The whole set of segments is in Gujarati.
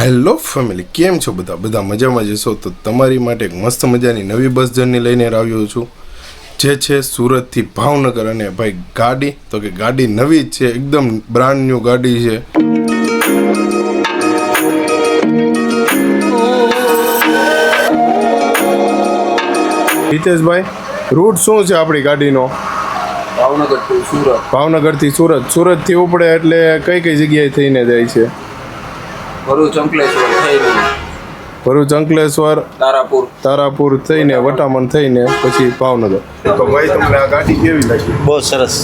હેલો ફેમિલી, કેમ છો બધા મજામાં જશો તો તમારી માટે એક મસ્ત મજાની નવી બસ જર્ની લઈને આવ્યો છું, જે છે સુરતથી ભાવનગર. અને ભાઈ ગાડી તો કે ગાડી નવી જ છે, એકદમ બ્રાન્ડ ન્યૂ ગાડી છે. હિતેશભાઈ, રૂટ શું છે આપણી ગાડીનો? ભાવનગરથી સુરત. સુરતથી ઉપડે એટલે કઈ કઈ જગ્યાએ થઈને જાય છે? ભરૂચ, અંકલેશ્વર, તારાપુર થઈને વટામણ થઈને પછી ભાવનગર. તો ભાઈ, તમને આ ગાડી કેવી લાગી? બહુ સરસ.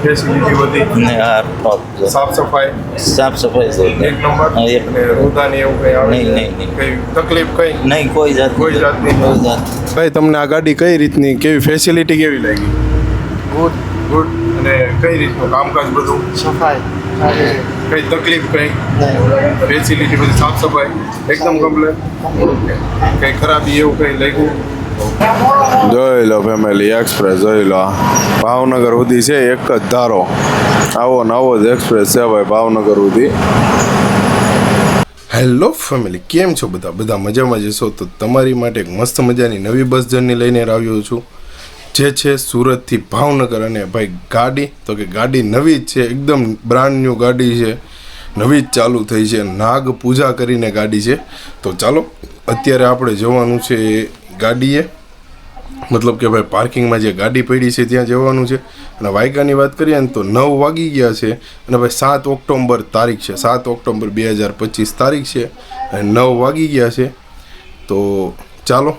ફેસિલિટી બધી ને આ ટોપ સાફ સફાઈ છે એક નંબર. અને રૂદાની એવું કઈ આવે? નહીં. કઈ તકલીફ કઈ નહીં, કોઈ જાતની. ભાઈ, તમને આ ગાડી કઈ રીતની, કેવી ફેસિલિટી કેવી લાગી? ગુડ. અને કઈ રીતનું કામકાજ બધું? સફાઈ કઈ તકલીફ કઈ? ફેસિલિટી બધી સાફ સફાઈ એકદમ કમ્પ્લીટ. કઈ ખરાબી એવું કઈ લાગ્યું? જોઈ લો ફેમિલી, એક્સપ્રેસ જોઈ લો, ભાવનગર સુધી છે એક જ ધારો. આવો ને આવો જ એક્સપ્રેસ છે ભાઈ ભાવનગર સુધી. હેલો ફેમિલી, કેમ છો બધા મજામાં જશો તો તમારી માટે એક મસ્ત મજાની નવી બસ જર્ની લઈને આવ્યો છું, જે છે સુરતથી ભાવનગર. અને ભાઈ ગાડી તો કે ગાડી નવી જ છે, એકદમ બ્રાન્ડ ન્યૂ ગાડી છે, નવી જ ચાલુ થઈ છે, નાગ પૂજા કરીને ગાડી છે. તો ચાલો અત્યારે આપણે જવાનું છે ગાડીએ, મતલબ કે ભાઈ પાર્કિંગમાં જે ગાડી પડી છે ત્યાં જવાનું છે. અને વાયકાની વાત કરીએ ને તો 9 વાગી ગયા છે. અને ભાઈ 7 ઓક્ટોબર તારીખ છે, 7 ઓક્ટોબર 2025 તારીખ છે, અને 9 વાગી ગયા છે. તો ચાલો,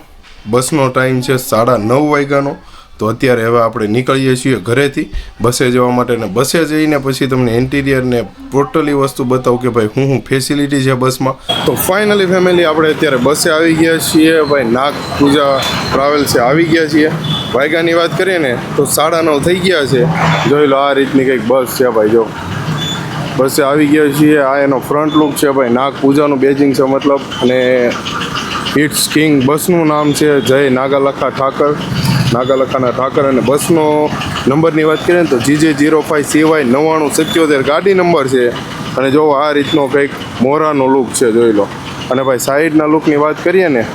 બસનો ટાઈમ છે 9:30 વાગ્યાનો. તો અત્યારે હવે આપણે નીકળીએ છીએ ઘરેથી બસે જવા માટે. અને બસે જઈને પછી તમને ઇન્ટિરિયર ને ટોટલી વસ્તુ બતાવું કે ભાઈ હું ફેસિલિટી છે બસમાં. તો ફાઇનલી ફેમિલી, આપણે અત્યારે બસે આવી ગયા છીએ ભાઈ, નાગ પૂજા ટ્રાવેલ્સે આવી ગયા છીએ. વાયગાની વાત કરીએ ને તો 9:30 થઈ ગયા છે. જોઈ લો, આ રીતની કંઈક બસ છે ભાઈ. જો બસે આવી ગયા છીએ. આ એનો ફ્રન્ટ લુક છે ભાઈ, નાગ પૂજાનું બેજિંગ છે મતલબ. અને ઇટ્સ કિંગ બસનું નામ છે જય નાગાલખા ઠાકર. અને બસનો નંબરની વાત કરીએ ને તો GJ05CY 9977 ગાડી નંબર છે. અને જો આ રીતનો કંઈક મોરાનો લુક છે, જોઈ લો. અને ભાઈ સાઈડના લુકની વાત કરીએ ને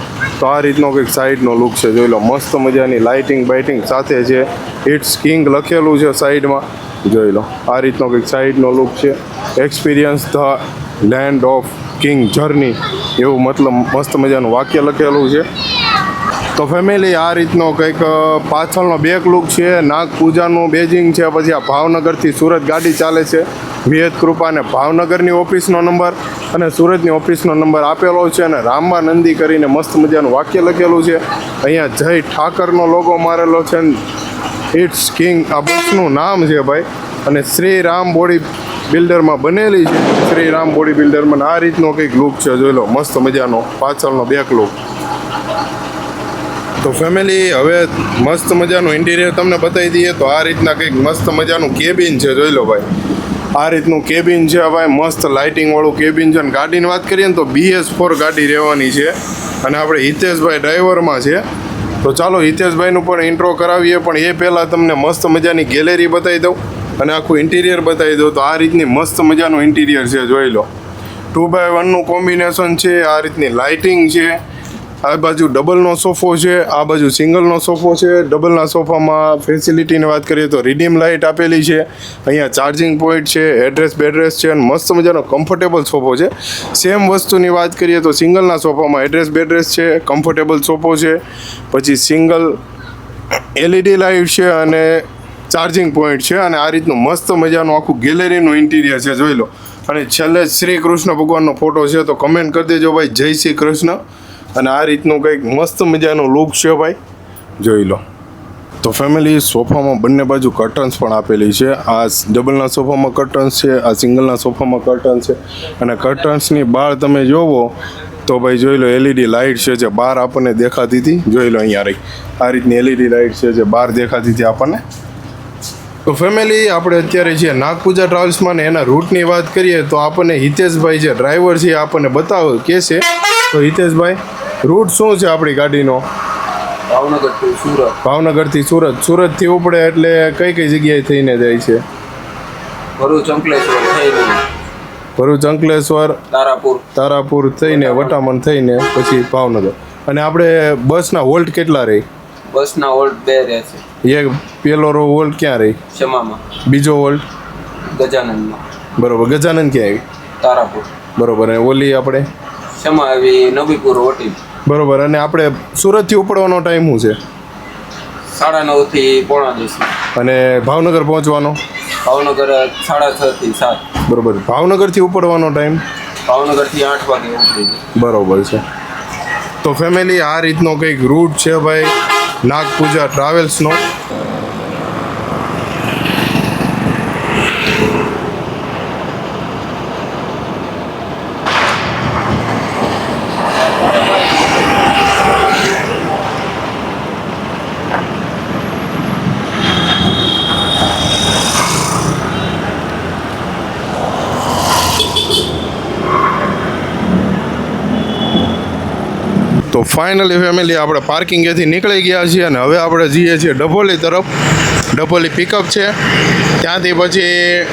તો આ રીતનો કંઈક સાઈડનો લુક છે, જોઈ લો. મસ્ત મજાની લાઇટિંગ બાઇટિંગ સાથે છે. ઇટ્સ કિંગ લખેલું છે સાઈડમાં, જોઈ લો. આ રીતનો કંઈક સાઈડનો લુક છે. Experience the land of king journey એવું મતલબ મસ્ત મજાનું વાક્ય લખેલું છે. તો ફેમિલી, આ રીતનો કંઈક પાછળનો બેક લુક છે, નાગ પૂજાનું બેજિંગ છે. પછી આ ભાવનગરથી સુરત ગાડી ચાલે છે, વિહત કૃપા. અને ભાવનગરની ઓફિસનો નંબર અને સુરતની ઓફિસનો નંબર આપેલો છે. અને રામા નંદી કરીને મસ્ત મજાનું વાક્ય લખેલું છે. અહીંયા જય ઠાકરનો લોગો મારેલો છે. ઇટ્સ કિંગ આ બસનું નામ છે ભાઈ. અને શ્રી રામ બોડી બિલ્ડરમાં બનેલી છે, શ્રી રામ બોડી બિલ્ડરમાં. આ રીતનો કંઈક લુક છે, જોઈ લો. મસ્ત મજાનો પાછળનો બેક લુક. તો ફેમિલી, હવે મસ્ત મજાનું ઇન્ટિરિયર તમને બતાવી દઈએ. તો આ રીતના કંઈક મસ્ત મજાનું કેબિન છે, જોઈ લો ભાઈ. આ રીતનું કેબિન છે ભાઈ, મસ્ત લાઇટિંગવાળું કેબિન છે. અને ગાડીની વાત કરીએ ને તો BS4 ગાડી રહેવાની છે. અને આપણે હિતેશભાઈ ડ્રાઈવરમાં છે. તો ચાલો હિતેશભાઈનું પણ ઇન્ટ્રો કરાવીએ. પણ એ પહેલાં તમને મસ્ત મજાની ગેલેરી બતાવી દઉં અને આખું ઇન્ટિરિયર બતાવી દઉં. તો આ રીતની મસ્ત મજાનું ઇન્ટિરિયર છે, જોઈ લો. 2x1નું કોમ્બિનેશન છે. આ રીતની લાઇટિંગ છે. આ બાજુ ડબલનો સોફો છે, આ બાજુ સિંગલનો સોફો છે. ડબલના સોફામાં ફેસિલિટીની વાત કરીએ તો રીડીમ લાઇટ આપેલી છે. અહીંયા ચાર્જિંગ પોઈન્ટ છે, એડ્રેસ બેડ્રેસ છે. અને મસ્ત મજાનો કમ્ફર્ટેબલ સોફો છે. સેમ વસ્તુની વાત કરીએ તો સિંગલના સોફામાં એડ્રેસ બેડ્રેસ છે, કમ્ફર્ટેબલ સોફો છે. પછી સિંગલ LED લાઇટ છે અને ચાર્જિંગ પોઈન્ટ છે. અને આ રીતનું મસ્ત મજાનું આખું ગેલેરીનું ઇન્ટિરિયર છે, જોઈ લો. અને છેલ્લે શ્રી કૃષ્ણ ભગવાનનો ફોટો છે. તો કમેન્ટ કરી દેજો ભાઈ, જય શ્રી કૃષ્ણ. અને આ રીતનું કંઈક મસ્ત મજાનું લુક છે ભાઈ, જોઈ લો. તો ફેમિલી, સોફામાં બંને બાજુ કર્ટન્સ પણ આપેલી છે. આ ડબલના સોફામાં કર્ટન્સ છે, આ સિંગલના સોફામાં કર્ટન્સ છે. અને કર્ટન્સની બહાર તમે જોવો તો ભાઈ જોઈ લો, LED લાઇટ છે જે બહાર આપણને દેખાતી હતી, જોઈ લો. અહીંયા રહી આ રીતની LED લાઇટ છે જે બહાર દેખાતી હતી આપણને. તો ફેમિલી, આપણે અત્યારે છીએ નાગપૂજા ટ્રાવેલ્સમાં. ને એના રૂટની વાત કરીએ તો આપણને હિતેશભાઈ જે ડ્રાઈવર છે આપણને બતાવો કે છે. તો હિતેશભાઈ, રૂટ શું છે આપણી ગાડીનો? ભાવનગરથી સુરત. સુરતથી ઉપડે એટલે કઈ કઈ જગ્યાએ થઈને જાય છે? ભરૂચ, અંકલેશ્વર થઈને ભરૂચ અંકલેશ્વર તારાપુર થઈને વટામણ થઈને પછી ભાવનગર. અને આપણે બસના વોલ્ટ કેટલા રહી? બસના વોલ્ટ 2 રહે છે. એક પેલો વોલ્ટ ક્યાં રહી? શમામાં. બીજો વોલ્ટ? ગજાનંદમાં. બરોબર. ગજાનંદ ક્યાં આવી? તારાપુર. બરોબર. અને ઓલી આપણે શમા આવી નબીપુર ઓટી. બરોબર. અને આપણે સુરતથી ઉપડવાનો ટાઈમ શું છે? 9:30 થી 9:45. અને ભાવનગર પહોંચવાનો? ભાવનગર 6:30 થી 7. બરોબર. ભાવનગરથી ઉપડવાનો ટાઈમ? ભાવનગર થી 8 વાગે ઉપડી જાય. બરોબર છે. તો ફેમિલી આ રીતનો કંઈક રૂટ છે ભાઈ નાગપૂજા ટ્રાવેલ્સનો. તો ફાઇનલી ફેમિલી આપણે પાર્કિંગેથી નીકળી ગયા છીએ અને હવે આપણે જઈએ છીએ ડભોલી તરફ. ડભોલી પિકઅપ છે, ત્યાંથી પછી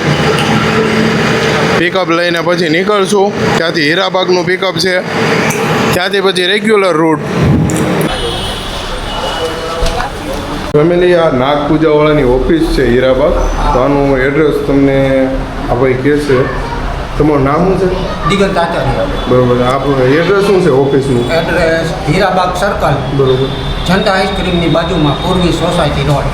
પિકઅપ લઈને પછી નીકળશું. ત્યાંથી હીરાબાગનું પિકઅપ છે, ત્યાંથી પછી રેગ્યુલર રૂટ. ફેમિલી આ નાગપૂજાવાળાની ઓફિસ છે હીરાબાગ. તો આનું એડ્રેસ તમને આ ભાઈ કહેશે. તમારું નામ શું છે? દિગંત આચાર્ય. બરોબર. આપણું એડ્રેસ શું છે ઓફિસનું? એડ્રેસ હીરાબાગ સર્કલ, બરોબર. જનતા આઈસ્ક્રીમની બાજુમાં પૂર્વી સોસાયટી રોડ.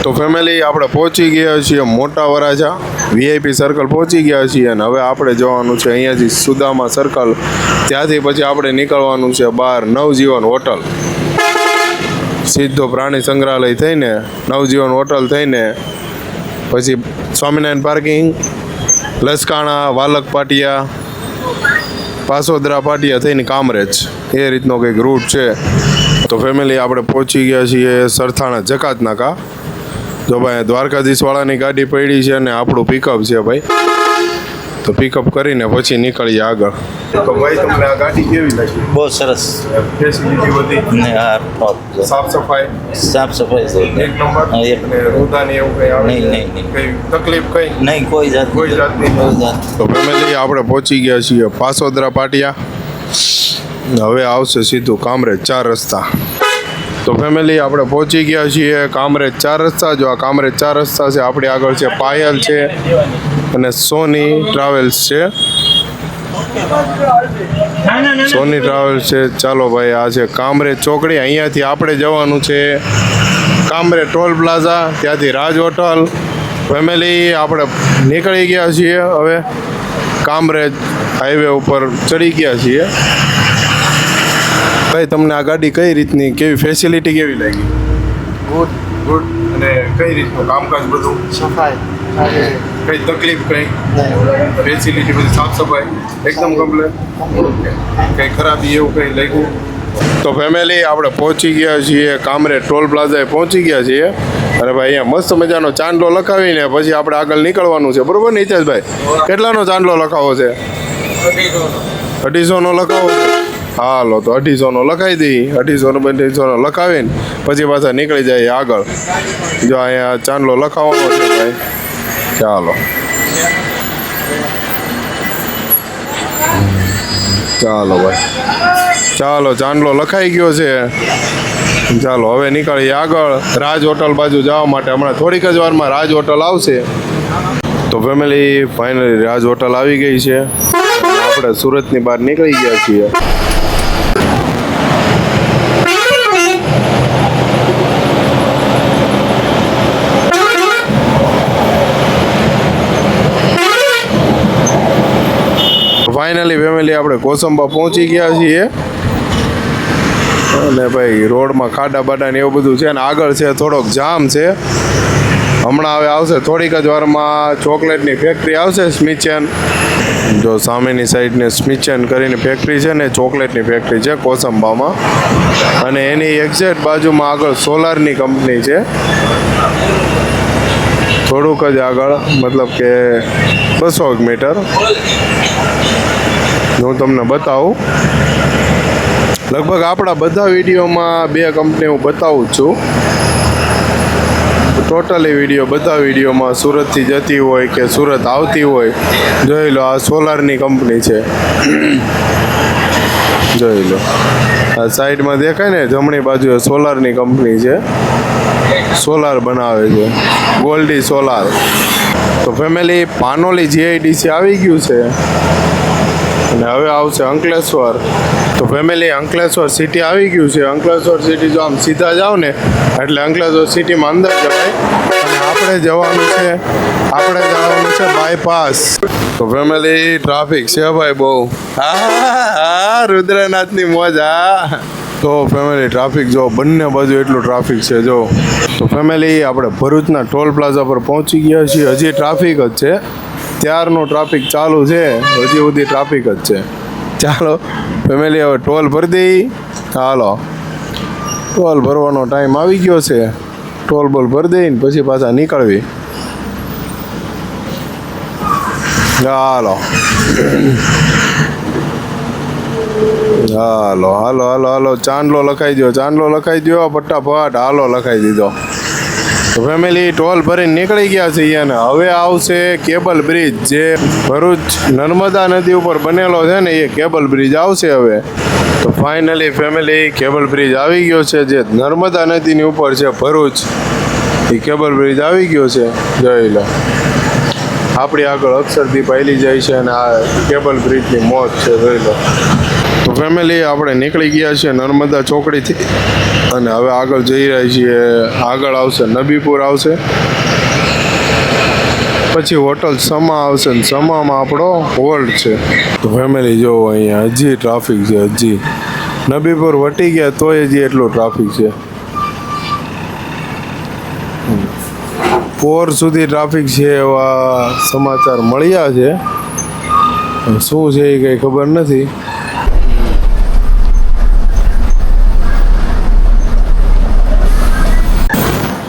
તો ફેમિલી આપણે પહોંચી ગયા છીએ મોટા વરાજા વીઆઈપી સર્કલ પહોંચી ગયા છીએ. અને હવે આપણે જવાનું છે અહીંયાથી સુદામા સર્કલ. ત્યાંથી પછી આપણે નીકળવાનું છે બહાર નવજીવન હોટલ. સીધો પ્રાણી સંગ્રહાલય થઈને નવજીવન હોટલ થઈને પછી સ્વામિનારાયણ પાર્કિંગ, લસકાણા, વાલક પાટિયા, પાસોદરા પાટિયા થઈને કામરેજ. એ રીતનો કંઈક રૂટ છે. તો ફેમિલી આપણે પહોંચી ગયા છીએ સરથાણા જકાત નાકા. જો ભાઈ દ્વારકાધીશવાળાની ગાડી પડી છે અને આપણું પિકઅપ છે ભાઈ. તો પિકઅપ કરીને પછી નીકળીએ આગળ. તો ભાઈ તમને આ ગાડી કેવી લાગી? બહુ સરસ. ફેસિલિટી બધી, ને આ ટોપ છે. સાફ સફાઈ સાફ સફાઈ છે. એક નંબર. હા, એક અને રોદાની એવું કંઈ આવે? નહીં. કંઈ તકલીફ કંઈ? નહીં, કોઈ જાત કોઈ જાતની? કોઈ જાત. તો ફેમિલી આપણે પહોંચી ગયા છીએ પાસોદરા પાટિયા. હવે આવશે સીધું કામરેજ 4 રસ્તા. તો ફેમિલી આપણે પહોંચી ગયા છીએ કામરેજ 4 રસ્તા. જો આ કામરેજ 4 રસ્તા છે. આપણી આગળ છે પાયલ છે અને સોની ટ્રાવેલ્સ છે. સોની ટ્રાવેલ્સ છે. ચાલો ભાઈ, આ છે કામરેજ ચોકડી. અહીંયાથી આપણે જવાનું છે કામરેજ ટોલ પ્લાઝા, ત્યાંથી રાજ હોટલ. ફેમિલી આપણે નીકળી ગયા છીએ હવે કામરેજ હાઈવે ઉપર ચડી ગયા છીએ. ભાઈ તમને આ ગાડી કઈ રીતની, કેવી ફેસિલિટી કેવી લાગી? ગુડ. અને કઈ રીતનું કામકાજ બધું? સફાઈ કઈ તકલીફ કઈ? ફેસિલિટી બધી સાફ સફાઈ એકદમ કમ્પ્લીટ? કઈ ખરાબી એવું કઈ લાગ્યું? તો ફેમિલી આપણે પહોંચી ગયા છીએ કામરેજ ટોલ પ્લાઝાએ પહોંચી ગયા છીએ. અને ભાઈ અહીંયા મસ્ત મજાનો ચાંદલો લખાવીને પછી આપણે આગળ નીકળવાનું છે. બરોબર ને હિતેશભાઈ? કેટલાનો ચાંદલો લખાવો છે? 250નો લખાવો છે. હાલો તો 250નો લખાવી દઈએ. 250નો લખાવીને પછી પાછા નીકળી જાય આગળ. જો અહીંયા ચાંદલો લખાવવાનો છે ભાઈ. ચાલો ભાઈ, ચાલો ચાંદલો લખાઈ ગયો છે. ચાલો હવે નીકળીએ આગળ રાજ હોટલ બાજુ જવા માટે. હમણાં થોડીક જ વારમાં રાજ હોટલ આવશે. તો ફેમિલી ફાઇનલી રાજ હોટલ આવી ગઈ છે. આપણે સુરતની બહાર નીકળી ગયા છીએ. ફાઇનલી ફેમિલી આપણે કોસંબા પહોંચી ગયા છીએ. અને ભાઈ રોડમાં ખાડા બાડા ને એવું બધું છે. અને આગળ છે થોડોક જામ છે. હમણાં હવે આવશે થોડીક જ વારમાં ચોકલેટની ફેક્ટરી આવશે સ્મિચેન. જો સામેની સાઈડને સ્મિચેન કરીને ફેક્ટરી છે ને, ચોકલેટની ફેક્ટરી છે કોસંબામાં. અને એની એક્ઝેક્ટ બાજુમાં આગળ સોલારની કંપની છે. થોડુંક જ આગળ, મતલબ કે 200 મીટર. હું તમને બતાવું. લગભગ આપણા બધા વિડીયોમાં 2 કંપની હું બતાવું જ છું. ટોટલી વિડીયો બધા વિડીયોમાં સુરતથી જતી હોય કે સુરત આવતી હોય જોઈ લો. આ સોલારની કંપની છે, જોઈ લો. આ સાઈડમાં દેખાય ને જમણી બાજુ સોલારની કંપની છે, સોલાર બનાવે છે, ગોલ્ડી સોલાર. તો ફેમિલી પાનોલી જીઆઈડીસી આવી ગયું છે અને હવે આવશે અંકલેશ્વર. તો ફેમિલી અંકલેશ્વર સિટી આવી ગયું છે. અંકલેશ્વર સિટી જો આમ સીધા જાઓ ને એટલે અંકલેશ્વર સિટીમાં અંદર જવાય અને આપણે જવાનું છે બાયપાસ. તો ફેમિલી ટ્રાફિક છે ભાઈ બહુ. હા રુદ્રનાથની મોજ. હા તો ફેમિલી ટ્રાફિક જો બંને બાજુ એટલું ટ્રાફિક છે જો. તો ફેમિલી આપણે ભરૂચના ટોલ પ્લાઝા પર પહોંચી ગયા છીએ. હજી ટ્રાફિક જ છે, ત્યારનો ટ્રાફિક ચાલુ છે, હજી સુધી ટ્રાફિક જ છે. ચાલો ફેમિલી હવે ટોલ ભરી દઈ. હાલો ટોલ ભરવાનો ટાઈમ આવી ગયો છે. ટોલ બોલ ભરી દઈને પછી પાછા નીકળવી. હાલો હાલો હાલો હાલો હાલો ચાંદલો લખાઈ દો, ચાંદલો લખાઈ દો ફટાફટ. હાલો લખાઈ દીધો. તો ફેમિલી ટોલ ભરીને નીકળી ગયા છે અને હવે આવશે કેબલ બ્રિજ, જે ભરૂચ નર્મદા નદી ઉપર બનેલો છે ને એ કેબલ બ્રિજ આવશે હવે. તો ફાઇનલી ફેમિલી કેબલ બ્રિજ આવી ગયો છે, જે નર્મદા નદીની ઉપર છે ભરૂચ. એ કેબલ બ્રિજ આવી ગયો છે, જોઈ લો. આપણી આગળ અક્ષરદીપ આવેલી જાય છે અને આ કેબલ બ્રિજની મોજ છે, જોઈ લો. તો ફેમિલી આપણે નીકળી ગયા છીએ નર્મદા ચોકડીથી અને હવે આગળ જઈ રહ્યા છીએ. આગળ આવશે નબીપુર આવશે, પછી હોટલ સમા આવશે ને સમામાં આપણો હોલ્ડ છે. તો ફેમિલી જો અહીંયા હજી ટ્રાફિક છે, હજી નબીપુર વટી ગયા તોય હજી એટલું ટ્રાફિક છે. પોર સુધી ટ્રાફિક છે એવા સમાચાર મળ્યા છે, શું છે એ કંઈ ખબર નથી.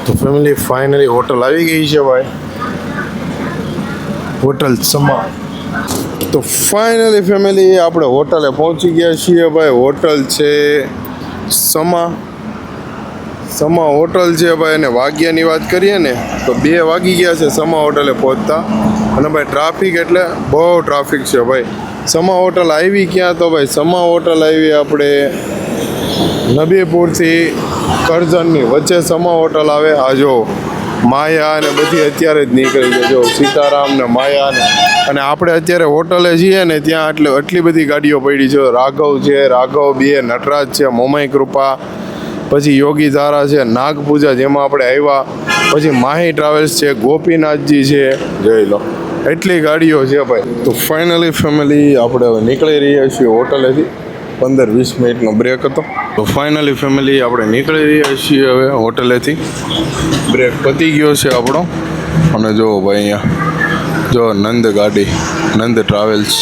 તો ફેમિલી ફાઇનલી હોટલ આવી ગઈ છે ભાઈ, હોટલ સમા. તો ફાઇનલી ફેમિલી આપણે હોટલે પહોંચી ગયા છીએ ભાઈ. હોટલ છે સમા હોટલ છે ભાઈ. અને વાગ્યાની વાત કરીએ ને તો 2 વાગી ગયા છે સમા હોટલે પહોંચતા. અને ભાઈ ટ્રાફિક એટલે બહુ ટ્રાફિક છે ભાઈ. સમા હોટલ આવી ક્યાં? તો ભાઈ સમા હોટલ આવી આપણે નબીપુરથી કરજણની વચ્ચે સમા હોટલ આવે. આ જો માયા અને બધી અત્યારે જ નીકળી છે, જો સીતારામ ને માયા ને. અને આપણે અત્યારે હોટલે છીએ ને ત્યાં આટલી બધી ગાડીઓ પડી છે. રાઘવ છે, રાઘવ 2, નટરાજ છે, મોમાઈ કૃપા, પછી યોગી ધારા છે, નાગપૂજા જેમાં આપણે આવ્યા, પછી માહી ટ્રાવેલ્સ છે, ગોપીનાથજી છે, જોઈ લો એટલી ગાડીઓ છે ભાઈ. તો ફાઇનલી ફેમિલી આપણે હવે નીકળી રહ્યા છીએ હોટલેથી. 15-20 મિનિટનો બ્રેક હતો. તો ફાઇનલી ફેમિલી આપણે નીકળી રહ્યા છીએ હવે હોટલેથી. બ્રેક પતી ગયો છે આપણો. અને જો ભાઈ અહીંયા જો નંદ ગાડી, નંદ ટ્રાવેલ્સ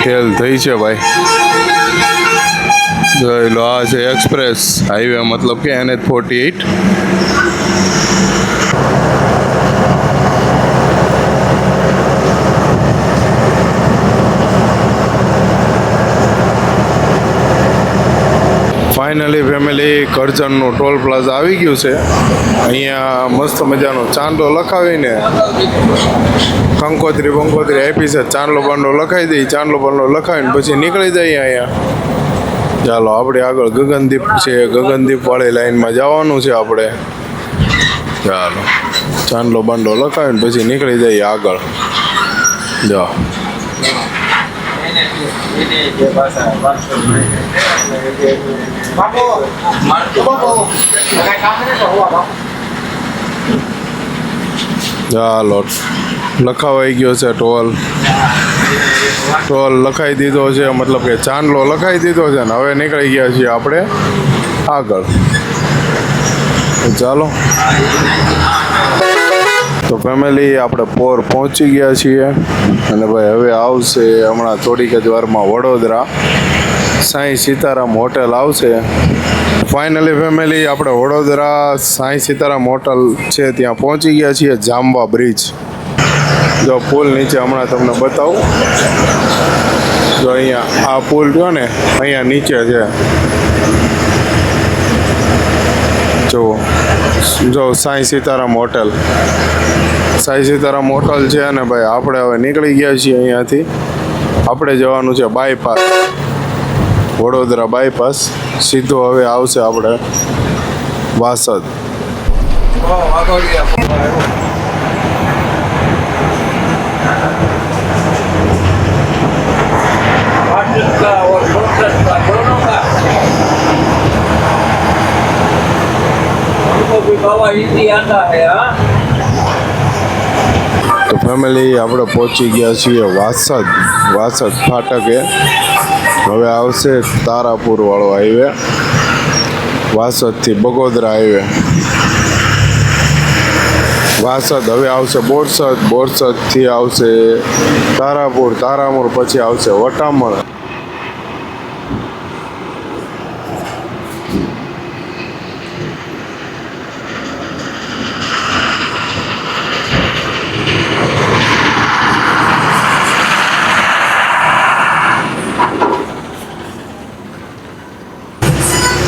ફેલ થઈ છે ભાઈ, જોઈ લો. આ છે એક્સપ્રેસ હાઈવે, મતલબ કે NH48. ફાઇનલી ફેમિલી કરજણનું ટોલ પ્લાઝા આવી ગયું છે. અહીંયા મસ્ત મજાનો ચાંદલો લખાવીને કંકોત્રી બંકોત્રી આપી છે. ચાંદલો બાંડલો લખાવી દઈ, ચાંદલો બાંડલો લખાવીને પછી નીકળી જઈએ અહીંયા. ચાલો આપણે આગળ ગગનદીપ છે, ગગનદીપ વાળી લાઈનમાં જવાનું છે આપણે. ચાલો ચાંદલો બાંડલો લખાવીને પછી નીકળી જઈએ આગળ. જાઓ ચાલો લખાવાઈ ગયો છે ટોલ લખાઈ દીધો છે, મતલબ કે ચાંદલો લખાઈ દીધો છે ને હવે નીકળી ગયા છીએ આપણે આગળ. ચાલો તો ફેમિલી આપણે પોર પહોંચી ગયા છીએ અને ભાઈ હવે આવશે હમણાં થોડીક જ વારમાં વડોદરા સાંઈ સીતારામ હોટેલ આવશે. ફાઇનલી ફેમિલી આપણે વડોદરા સાંઈ સીતારામ હોટલ છે ત્યાં પહોંચી ગયા છીએ. જાંબા બ્રિજ જો પુલ નીચે હમણાં તમને બતાવું. જો અહીંયા આ પુલ જો ને અહીંયા નીચે છે, જો સાંઈ સીતારામ હોટલ છે અને ભાઈ આપણે હવે નીકળી ગયા છીએ અહીંયાથી. આપણે જવાનું છે બાયપાસ, વડોદરા બાયપાસ. સીધો હવે આવશે આપણે વાસદ. તો ફેમિલી આપણે પહોંચી ગયા છીએ વાસદ ફાટકે. હવે આવશે તારાપુર વાળો હાઈવે, વાસદથી બગોદરા હાઈવે. વાસદ હવે આવશે બોરસદથી આવશે તારાપુર પછી આવશે વટામણ.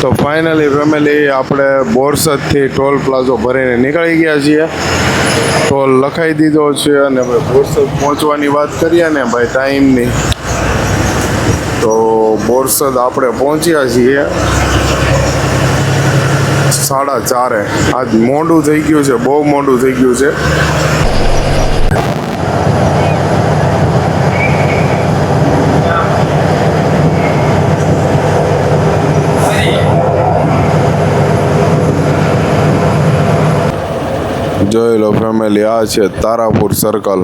તો ફાઇનલી ફેમિલી આપણે બોરસદથી ટોલ પ્લાઝો ભરીને નીકળી ગયા છીએ. ટોલ લખાઈ દીધો છે અને ભાઈ બોરસદ પહોંચવાની વાત કરીએ ને ભાઈ ટાઈમની, તો બોરસદ આપણે પહોંચ્યા છીએ 4:30. આજ મોડું થઈ ગયું છે, બહુ મોડું થઈ ગયું છે. જોઈ લો ફેમિલી, આ છે તારાપુર સર્કલ.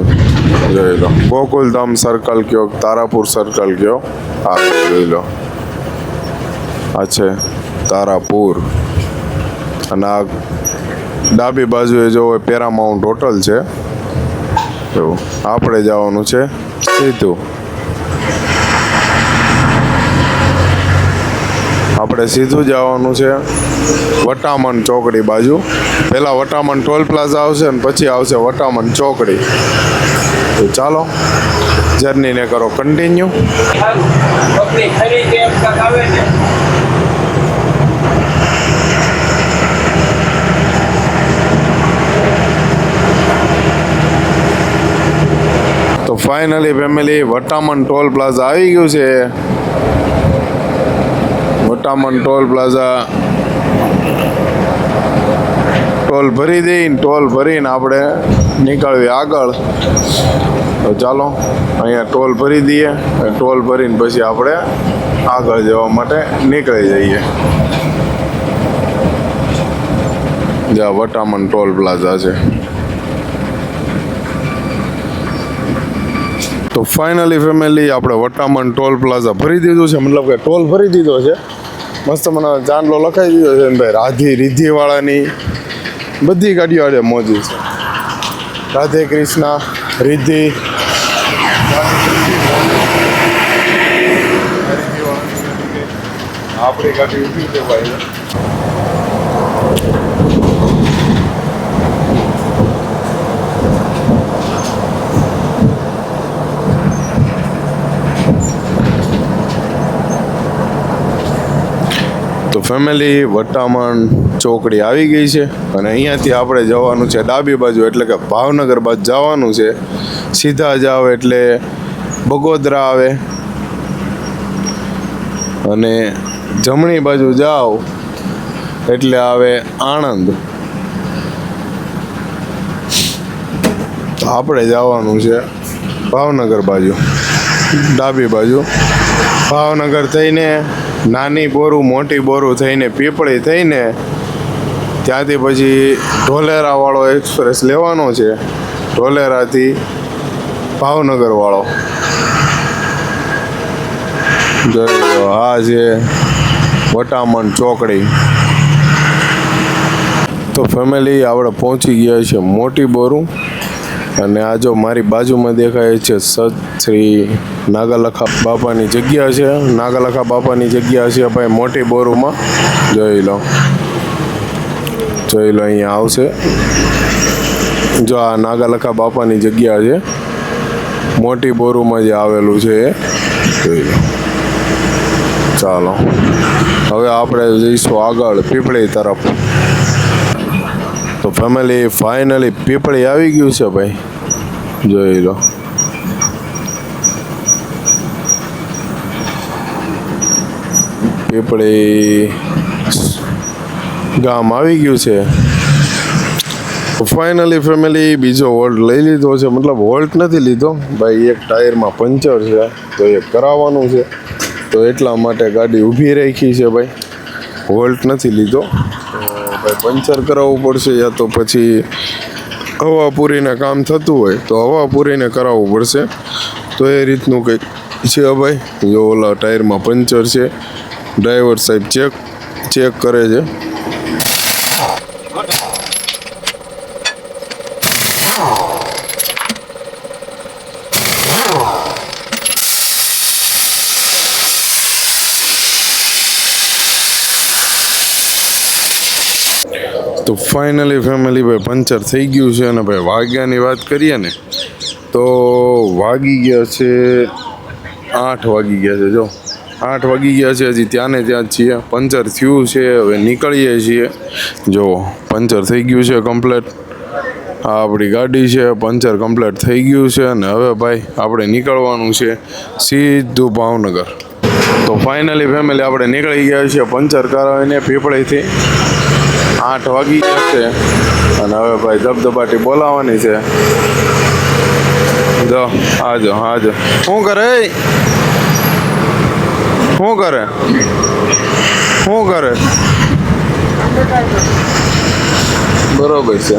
જોઈ લો, ગોકુલધામ સર્કલ કયો, તારાપુર સર્કલ કયો, આ જોઈ લો, આ છે તારાપુર. અને આ ડાબી બાજુએ જો પેરામાઉન્ટ હોટલ છે. એવું આપણે જવાનું છે સીધું, આપણે સીધું જવાનું છે વટામણ ચોકડી બાજુ. પહેલાં વટામણ ટોલ પ્લાઝા આવશે ને પછી આવશે વટામણ ચોકડી. તો ચાલો જર્નીને કરો કન્ટિન્યુ. તો finally family Vataman toll plaza આવી ગયું છે. વટામણ ટોલ પ્લાઝા ટોલ ભરી દઈને, ટોલ ભરીને આપણે નીકળવી આગળ. તો ચાલો અહીંયા ટોલ ભરી દઈએ, ટોલ ભરીને પછી આપણે આગળ જવા માટે નીકળી જઈએ. જ્યાં વટામણ ટોલ પ્લાઝા છે. તો ફાઇનલી ફેમિલી આપણે વટામણ ટોલ પ્લાઝા ભરી દીધું છે, મતલબ કે ટોલ ભરી દીધો છે. મસ્ત મને ચાંદલો લખાઈ દીધો છે ને ભાઈ રિદ્ધિવાળાની બધી ગાડીઓ આજે મોજી છે. રાધે કૃષ્ણ, રિદ્ધિ, આપણી ગાડી ઊભી છે ભાઈ. તો ફેમિલી વટામણ ચોકડી આવી ગઈ છે અને અહીંયાથી આપણે જવાનું છે ડાબી બાજુ, એટલે કે ભાવનગર બાજુ જવાનું છે. સીધા જાઓ એટલે બગોદરા આવે અને જમણી બાજુ જાઓ એટલે આવે આણંદ. તો આપણે જવાનું છે ભાવનગર બાજુ, ડાબી બાજુ. ભાવનગર થઈને નાની બોરું, મોટી બોરું થઈને પીપળી થઈને ત્યાંથી પછી ઢોલેરાવાળો એક્સપ્રેસ લેવાનો છે. ઢોલેરાથી ભાવનગરવાળો. જોઈ લો, આ છે વટામણ ચોકડી. તો ફેમિલી આપણે પહોંચી ગયા છે મોટી બોરું. અને આ જો મારી બાજુમાં દેખાય છે સત શ્રી નાગાલખા બાપાની જગ્યા છે. નાગાલખા બાપાની જગ્યા છે ભાઈ મોટી બોરુમાં. જોઈ લો, અહીંયા આવશે. જો આ નાગાલખા બાપાની જગ્યા છે, મોટી બોરુમાં જે આવેલું છે એ જોઈ લો. ચાલો હવે આપણે જઈશું આગળ પીપળી તરફ. તો ફેમિલી ફાઇનલી પીપળી આવી ગયું છે ભાઈ, જોઈ લો. પીપળી ગામ આવી ગયું છે. ફાઇનલી ફેમિલી બીજો વોલ્ટ લઈ લીધો છે, મતલબ વોલ્ટ નથી લીધો ભાઈ, એક ટાયરમાં પંચર છે તો એ કરાવવાનું છે, તો એટલા માટે ગાડી ઊભી રાખી છે ભાઈ, વોલ્ટ નથી લીધો. ભાઈ પંચર કરાવવું પડશે, યા તો પછી હવા પૂરીને કામ થતું હોય તો હવા પૂરીને કરાવવું પડશે. તો એ રીતનું કંઈક છે ભાઈ. જો ઓલા ટાયરમાં પંચર છે, ડ્રાઈવર સાહેબ ચેક કરે છે. તો ફાઇનલી ફેમિલી ભાઈ પંચર થઈ ગયું છે. અને ભાઈ વાગ્યાની વાત કરીએ ને તો વાગી ગયા છે 8 વાગી ગયા છે. જો 8 વાગી ગયા છે, હજી ત્યાં ને ત્યાં જ છીએ. પંચર થયું છે, હવે નીકળીએ છીએ. જો પંચર થઈ ગયું છે કમ્પ્લેટ. આ આપણી ગાડી છે, પંચર કમ્પ્લેટ થઈ ગયું છે. અને હવે ભાઈ આપણે નીકળવાનું છે સીધું ભાવનગર. તો ફાઇનલી ફેમિલી આપણે નીકળી ગયા છીએ પંચર કરાવીને પીપળીથી. 8 વાગી ગયા છે અને હવે ભાઈ ધબધબાટી બોલાવવાની છે. જો આજો શું કરે બરોબર છે.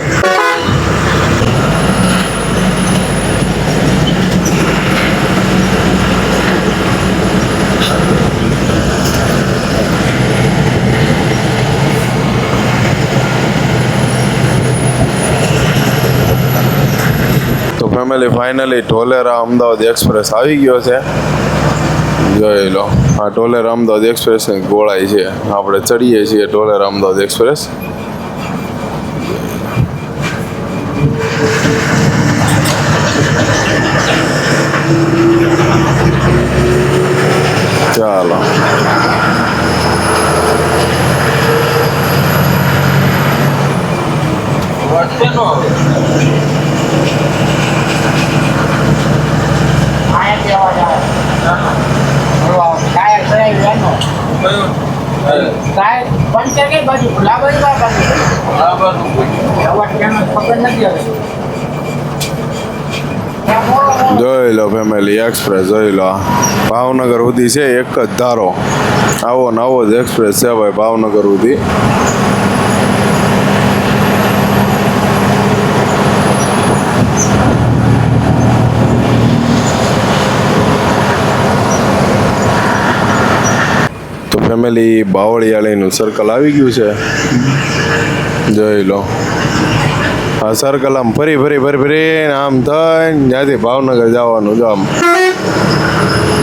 તો ફેમિલી ફાઇનલી ઢોલેરા અમદાવાદ એક્સપ્રેસ આવી ગયો છે, જોઈ લો. આ ઢોલેરા અમદાવાદ એક્સપ્રેસની ગોળાઈ છે. આપણે ચડીએ છીએ ઢોલેરા અમદાવાદ એક્સપ્રેસ. ચાલો જોઈ લો ફેમિલી એક્સપ્રેસ જોઈ લો. ભાવનગર સુધી છે એક જ ધારો. આવો નવો જ એક્સપ્રેસ છે ભાઈ ભાવનગર સુધી. તો ફેમિલી બાવળિયાળીનું સર્કલ આવી ગયું છે, જોઈ લો. આ સર્કલ આમ ફરીને આમ થઈને ત્યાંથી ભાવનગર જવાનું. જો આમ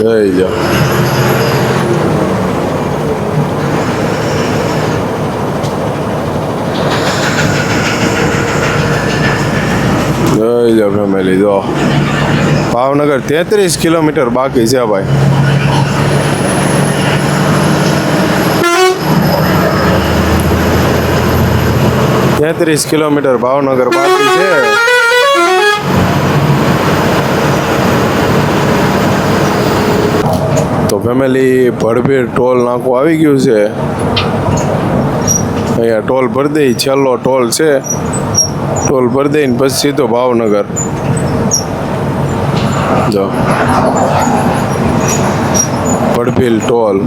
જોઈ લો. જોઈ લો ફેમિલી, જો ભાવનગર 33 કિલોમીટર બાકી છે ભાઈ. કિલોમીટર ભાવનગર બાકી છે. તો ફેમિલી ભડભીર ટોલ નાકું આવી ગયું છે. અહીંયા ટોલ ભરી દઈ, છેલ્લો ટોલ છે. ટોલ ભરી દઈને પછી સીધો ભાવનગર. જો ભડભીર ટોલ.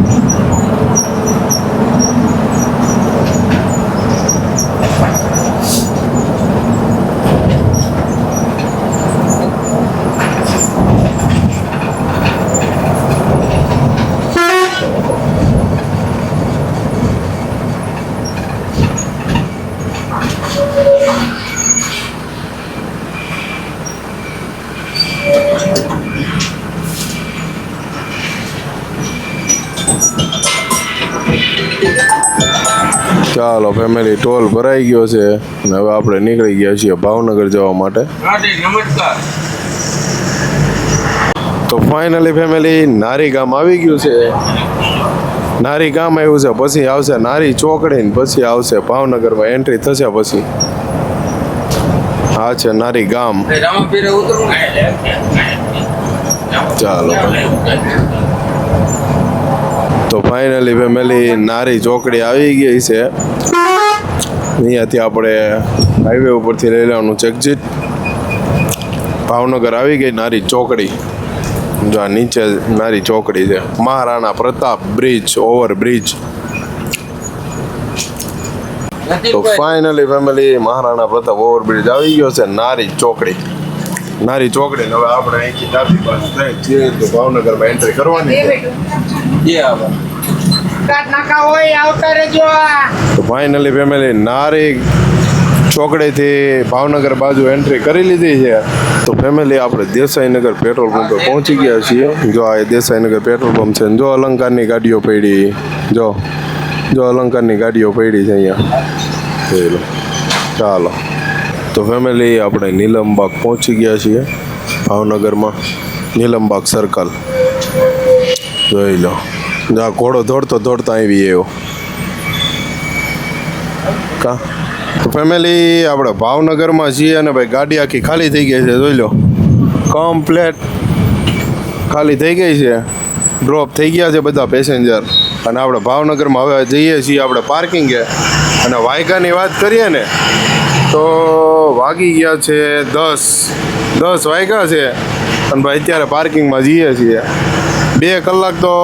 ચાલો ફેમિલી ટોલ ભરાઈ ગયો છે અને હવે આપણે નીકળી ગયા છીએ ભાવનગર જવા માટે. તો ફાઇનલી ફેમિલી નારી ગામ આવી ગયું છે. નારી ગામ આવ્યું છે, પછી આવશે નારી ચોકડી ને પછી આવશે ભાવનગરમાં એન્ટ્રી થશે. પછી આ છે નારી ગામ. રામાપીરે ઉતરવું ચાલો તો ફાઇનલી ફેમિલી નારી ચોકડી આવી ગઈ છે. અહીંયાથી આપણે હાઈવે ઉપરથી લઈ લેવાનું છે એક્ઝિટ. ભાવનગર આવી ગઈ નારી ચોકડી. જો આ નીચે નારી ચોકડી છે. Maharana Pratap bridge, overbridge. તો finally family Maharana Pratap overbridge આવી ગયો છે નારી ચોકડી. નારી ચોકડી હવે આપણે અહીંથી ડાબી બાજુ જઈએ તો ભાવનગરમાં એન્ટ્રી કરવાની છે. જે આવે તો ફાઇનલી ફેમિલી નારી ચોકડીથી ભાવનગર બાજુ એન્ટ્રી કરી લીધી છે. તો ફેમિલી આપણે દેસાઈનગર પેટ્રોલ પંપે પહોંચી ગયા છીએ. જો આ દેસાઈનગર પેટ્રોલ પંપ છે. જો અલંકારની ગાડીઓ પડી, જો અલંકારની ગાડીઓ પડી છે અહીંયા. જોઈ લો. ચાલો તો ફેમિલી આપણે નીલમબાગ પહોંચી ગયા છીએ ભાવનગરમાં. નીલમબાગ સર્કલ જોઈ લો. જા ઘોડો દોડતા આવી એવો કા. તો ફેમિલી આપણે ભાવનગરમાં છીએ અને ભાઈ ગાડી આખી ખાલી થઈ ગઈ છે. જોઈ લો કમ્પ્લેટ ખાલી થઈ ગઈ છે. ડ્રોપ થઈ ગયા છે બધા પેસેન્જર. અને આપણે ભાવનગરમાં હવે જઈએ છીએ આપણે પાર્કિંગે. અને વાયગાની વાત કરીએ ને તો વાગી ગયા છે 10 વાગ્યા છે. અને ભાઈ અત્યારે પાર્કિંગમાં જઈએ છીએ. 2 કલાક તો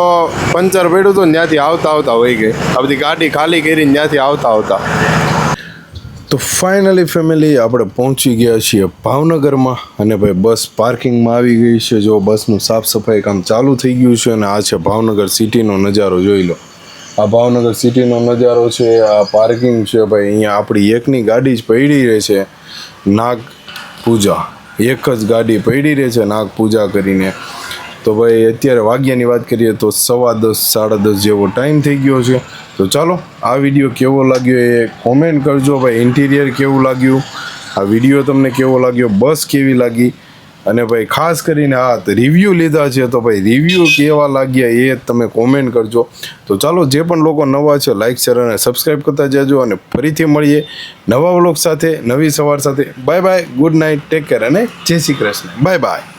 પંચર પડ્યું હતું ને ત્યાંથી આવતા વહી ગઈ. આ બધી ગાડી ખાલી કરીને ત્યાંથી આવતા. તો ફાઇનલી ફેમિલી આપણે પહોંચી ગયા છીએ ભાવનગરમાં. અને ભાઈ બસ પાર્કિંગમાં આવી ગઈ છે. જો બસનું સાફ સફાઈ કામ ચાલુ થઈ ગયું છે. અને આ છે ભાવનગર સિટીનો નજારો. જોઈ લો આ ભાવનગર સિટીનો નજારો છે. આ પાર્કિંગ છે ભાઈ. અહીંયા આપણી એકની ગાડી જ પડી રહે છે નાગ પૂજા. એક જ ગાડી પડી રહે છે નાગ પૂજા કરીને. તો ભાઈ અત્યારે વાગ્યાની વાત કરીએ તો 10:15 10:30 જેવો ટાઈમ થઈ ગયો છે. તો ચાલો આ વિડીયો કેવો લાગ્યો એ કોમેન્ટ કરજો ભાઈ. ઇન્ટિરિયર કેવું લાગ્યું, આ વિડીયો તમને કેવો લાગ્યો, બસ કેવી લાગી. અને ભાઈ ખાસ કરીને આ રિવ્યૂ લીધા છે તો ભાઈ રિવ્યૂ કેવા લાગ્યા એ તમે કોમેન્ટ કરજો. તો ચાલો જે પણ લોકો નવા છે લાઈક શેર અને સબસ્ક્રાઈબ કરતા જજો. અને ફરીથી મળીએ નવા વ્લોગ સાથે, નવી સવાર સાથે. Bye bye, good night, take care અને જય શ્રી કૃષ્ણ. Bye bye.